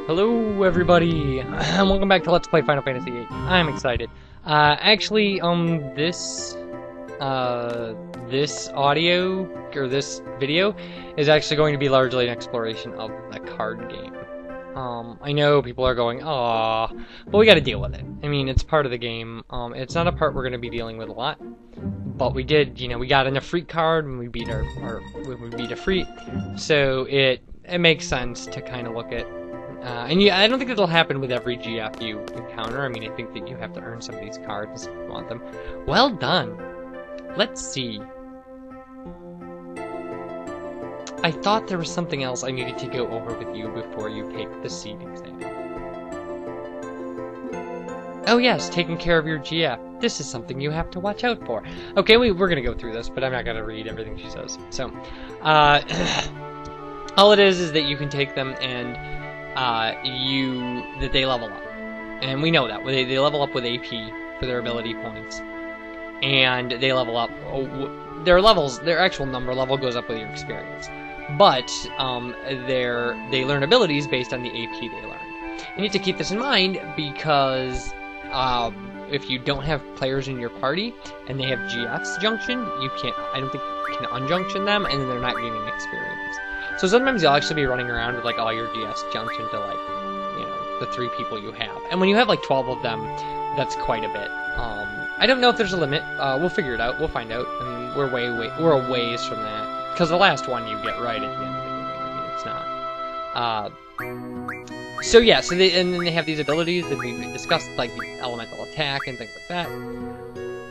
Hello everybody, and welcome back to Let's Play Final Fantasy VIII. I'm excited. This audio, or this video, is actually going to be largely an exploration of the card game. I know people are going, "Aw," but we gotta deal with it. I mean, it's part of the game. It's not a part we're gonna be dealing with a lot. But we did, we got an Efreet card when we beat when we beat Efreet. So it makes sense to kind of look at and I don't think it'll happen with every GF you encounter. I mean, I think that you have to earn some of these cards if you want them. Well done. Let's see. I thought there was something else I needed to go over with you before you take the seed exam. Oh yes, taking care of your GF. This is something you have to watch out for. Okay, we're gonna go through this, but I'm not gonna read everything she says. So, all it is that you can take them and that they level up, and we know that they level up with AP for their ability points, and they level up. Their actual number level goes up with your experience, but they learn abilities based on the AP they learned. You need to keep this in mind because if you don't have players in your party and they have GFs junction, I don't think you can unjunction them, and then they're not gaining experience. So sometimes you'll actually be running around with like all your GFs junctioned to like, the 3 people you have. And when you have like 12 of them, that's quite a bit. I don't know if there's a limit. We'll figure it out. We'll find out. I mean, we're a ways from that. Because the last one you get right at the end of the game. I mean, it's not. So yeah, and then they have these abilities that we discussed, like the elemental attack and things like that.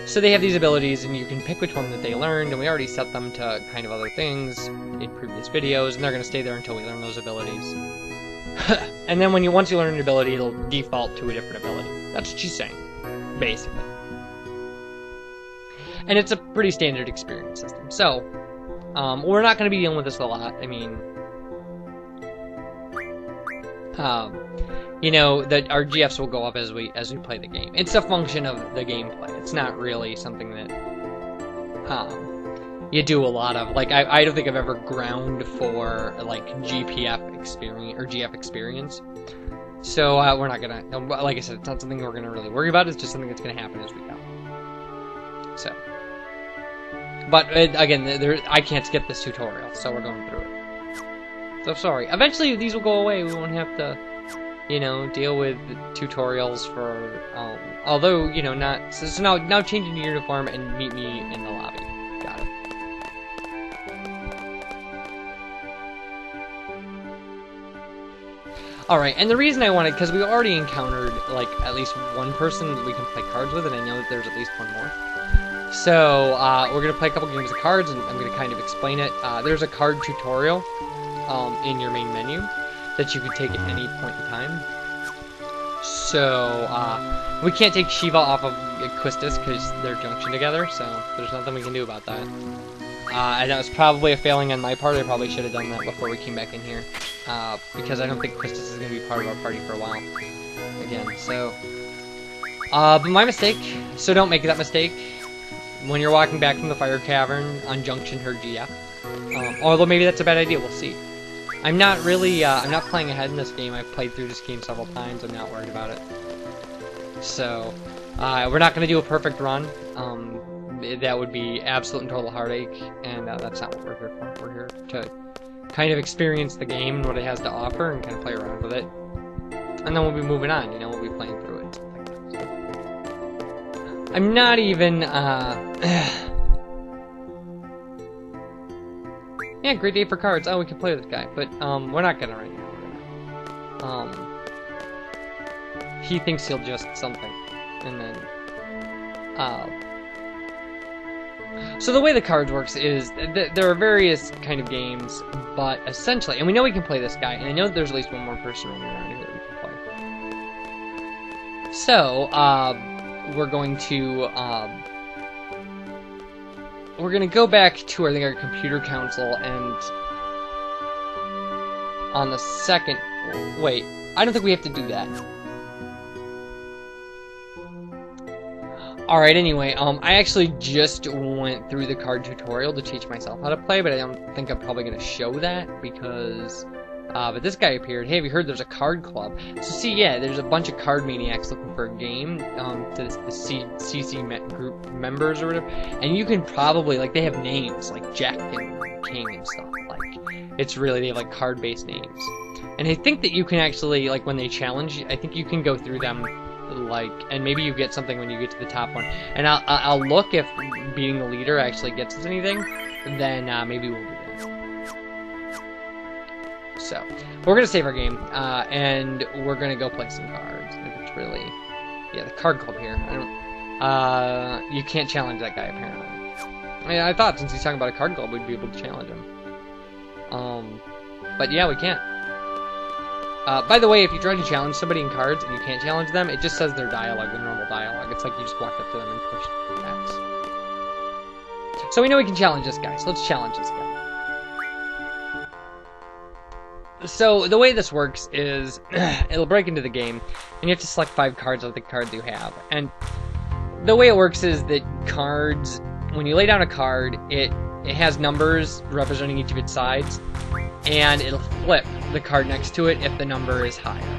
So they have these abilities, and you can pick which one that they learned, and we already set them to kind of other things in previous videos, and they're going to stay there until we learn those abilities. And then once you learn an ability, it'll default to a different ability. That's what she's saying, basically. And it's a pretty standard experience system. So, we're not going to be dealing with this a lot. I mean, that our GFs will go up as we play the game. It's a function of the gameplay. It's not really something that you do a lot of. Like, I don't think I've ever ground for like GPF experience or GF experience. So we're not gonna. Like I said, it's not something we're gonna really worry about. It's just something that's gonna happen as we go. So, but again, I can't skip this tutorial, so we're going through it. So sorry. Eventually, these will go away. We won't have to, deal with tutorials for, although, not, so now change into uniform and meet me in the lobby. Got it. Alright, and the reason I wanted, because we already encountered, like, at least one person that we can play cards with, and I know that there's at least one more. So, we're going to play a couple games of cards, and I'm going to kind of explain it. There's a card tutorial, in your main menu, that you can take at any point in time. So, we can't take Shiva off of Quistis because they're junctioned together, so there's nothing we can do about that. And that was probably a failing on my part. I probably should have done that before we came back in here, because I don't think Quistis is going to be part of our party for a while. Again, so... but my mistake, so don't make that mistake. When you're walking back from the fire cavern, unjunction her GF. Although maybe that's a bad idea, we'll see. I'm not really, I'm not playing ahead in this game. I've played through this game several times. I'm not worried about it. So, we're not going to do a perfect run. That would be absolute and total heartache, and that's not what we're here for. We're here to kind of experience the game and what it has to offer and kind of play around with it. And then we'll be moving on, we'll be playing through it. So, I'm not even, yeah, great day for cards. Oh, we can play with this guy, but we're not gonna right now. He thinks he'll just something, and then so the way the cards works is there are various kind of games, but essentially, and we know we can play this guy, and I know that there's at least one more person running around here that we can play. So we're going to go back to, I think, our computer console, and on the second... Wait, I don't think we have to do that. Alright, anyway, I actually just went through the card tutorial to teach myself how to play, but I don't think I'm probably going to show that, because But this guy appeared. Hey, have you heard there's a card club? So see, yeah, there's a bunch of card maniacs looking for a game, to the CC group members or whatever. And you can probably, like, they have names, like Jack and King and stuff. Like, it's really, they have, like, card-based names. And I think that you can actually, like, when they challenge, I think you can go through them, like, and maybe you get something when you get to the top one. And I'll look if beating the leader actually gets us anything, then maybe we'll do that. So, we're gonna save our game, and we're gonna go play some cards. If it's really, yeah, the card club here. I don't. You can't challenge that guy apparently. I mean, I thought since he's talking about a card club, we'd be able to challenge him. But yeah, we can't. By the way, if you try to challenge somebody in cards and you can't challenge them, it just says their dialogue, the normal dialogue. It's like you just walked up to them and pushed X. So we know we can challenge this guy, so let's challenge this guy. So, the way this works is, it'll break into the game, and you have to select 5 cards of the cards you have. And the way it works is that cards, when you lay down a card, it has numbers representing each of its sides, and it'll flip the card next to it if the number is higher.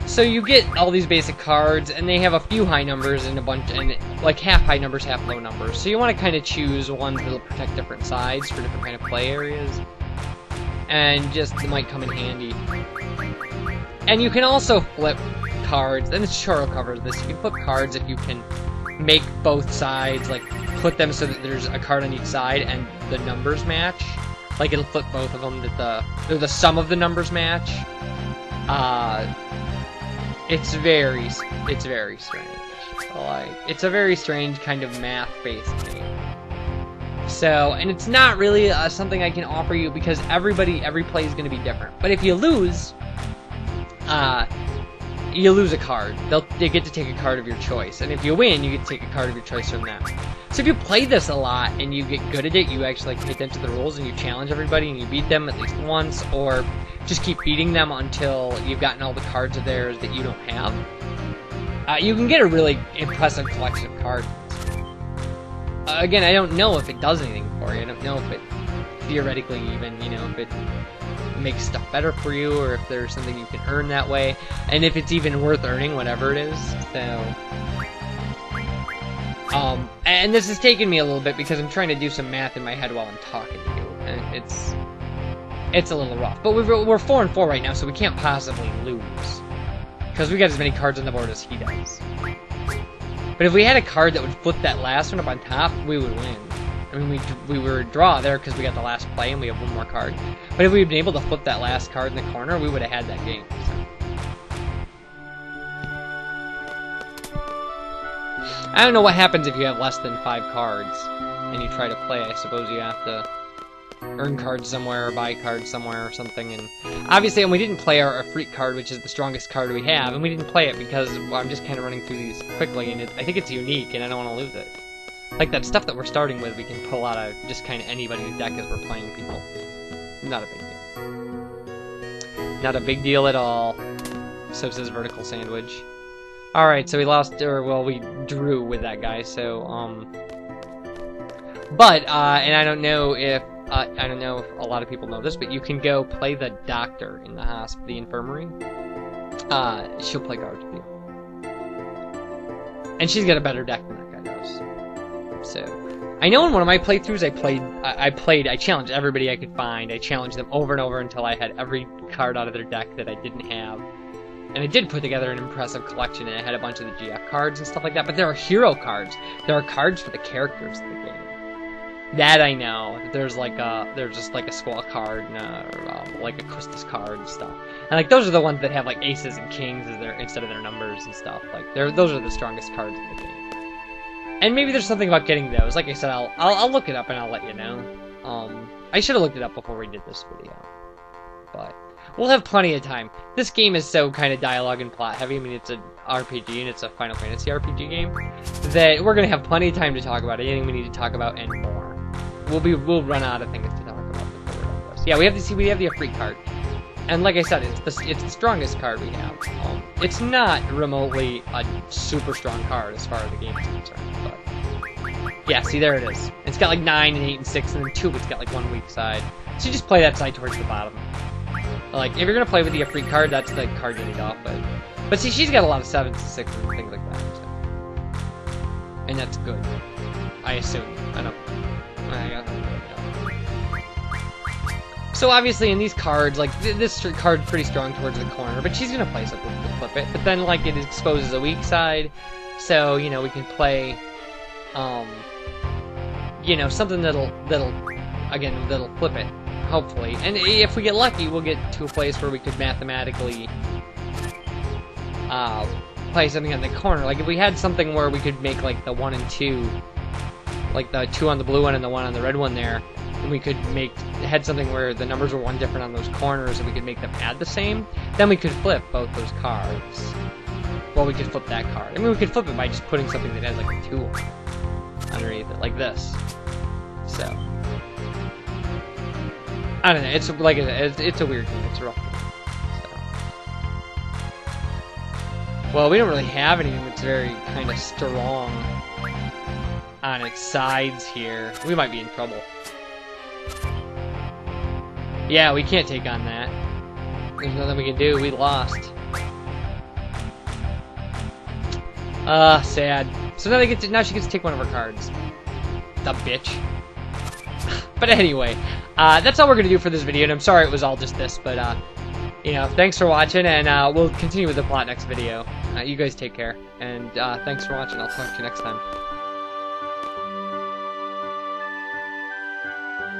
So you get all these basic cards, and they have a few high numbers and a bunch, and like half high numbers, half low numbers. So you want to kind of choose ones that'll protect different sides for different kind of play areas. And just, it might come in handy. And you can also flip cards, and the tutorial covers this. You can flip cards if you can make both sides, like, put them so that there's a card on each side and the numbers match. Like, it'll flip both of them, that the sum of the numbers match. It's very strange. Like, it's a very strange kind of math-based game. So, and it's not really something I can offer you because every play is going to be different. But if you lose a card. They get to take a card of your choice. And if you win, you get to take a card of your choice from them. So if you play this a lot and you get good at it, you actually like, pay attention to the rules and you challenge everybody and you beat them at least once, or just keep beating them until you've gotten all the cards of theirs that you don't have. You can get a really impressive collection of cards. Again, I don't know if it does anything for you. I don't know if it theoretically even, if it makes stuff better for you, or if there's something you can earn that way, and if it's even worth earning, whatever it is. So, and this has taken me a little bit because I'm trying to do some math in my head while I'm talking to you, and it's a little rough. But we're 4-4 right now, so we can't possibly lose because we got as many cards on the board as he does. But if we had a card that would flip that last one up on top, we would win. I mean, we were a draw there because we got the last play and we have one more card. But if we'd been able to flip that last card in the corner, we would have had that game. So. I don't know what happens if you have less than 5 cards and you try to play. I suppose you have to earn cards somewhere or buy cards somewhere or something. And obviously, and we didn't play our freak card, which is the strongest card we have, and we didn't play it because I'm just kind of running through these quickly, and I think it's unique, and I don't want to lose it. Like that stuff that we're starting with, we can pull out of just kind of anybody's deck as we're playing people. Not a big deal. Not a big deal at all. So says VerticalSandwich. Alright, so we lost, we drew with that guy, so, but, and I don't know if a lot of people know this, but you can go play the doctor in the infirmary. She'll play cards with you. And she's got a better deck than that guy does. So, I know in one of my playthroughs I challenged everybody I could find. I challenged them over and over until I had every card out of their deck that I didn't have. And I did put together an impressive collection, and I had a bunch of the GF cards and stuff like that, but there are hero cards. There are cards for the characters of the game. That I know. There's just like a Squall card and like a Quistis card and stuff. And like those are the ones that have like aces and kings as instead of their numbers and stuff. Like those are the strongest cards in the game. And maybe there's something about getting those. Like I said, I'll look it up and I'll let you know. I should have looked it up before we did this video, but we'll have plenty of time. This game is so kind of dialogue and plot heavy. I mean, it's an RPG and it's a Final Fantasy RPG game that we're gonna have plenty of time to talk about anything we need to talk about and more. We'll run out of things to talk about before we're done with this. Yeah, we have the Afreet card, and like I said, it's the strongest card we have. It's not remotely a super strong card as far as the game is concerned, but yeah, see there it is. It's got like 9 and 8 and 6, and then 2 it's got like 1 weak side. So just play that side towards the bottom. Like, if you're gonna play with the free card, that's the card you need off, but see, she's got a lot of 7s and 6s and things like that, so. And that's good. I assume. I don't know. So obviously in these cards, like, this card's pretty strong towards the corner, but she's gonna play something to flip it. But then, like, it exposes a weak side, so, you know, we can play, you know, something that'll flip it, hopefully. And if we get lucky, we'll get to a place where we could mathematically, play something in the corner. Like, if we had something where we could make, like, the 1 and 2, like the 2 on the blue one and the 1 on the red one there, and we could had something where the numbers were 1 different on those corners, and we could make them add the same, then we could flip both those cards. Well, we could flip that card. I mean, we could flip it by just putting something that has, like, a 2 underneath it, like this. So, I don't know, it's like, it's a weird thing, it's a rough thing. Well, we don't really have anything that's very kind of strong on its sides here. We might be in trouble. Yeah, we can't take on that. There's nothing we can do. We lost. Sad. So now now she gets to take one of her cards. The bitch. But anyway, that's all we're gonna do for this video. And I'm sorry it was all just this, but you know, thanks for watching, and we'll continue with the plot next video. You guys take care, and thanks for watching. I'll talk to you next time.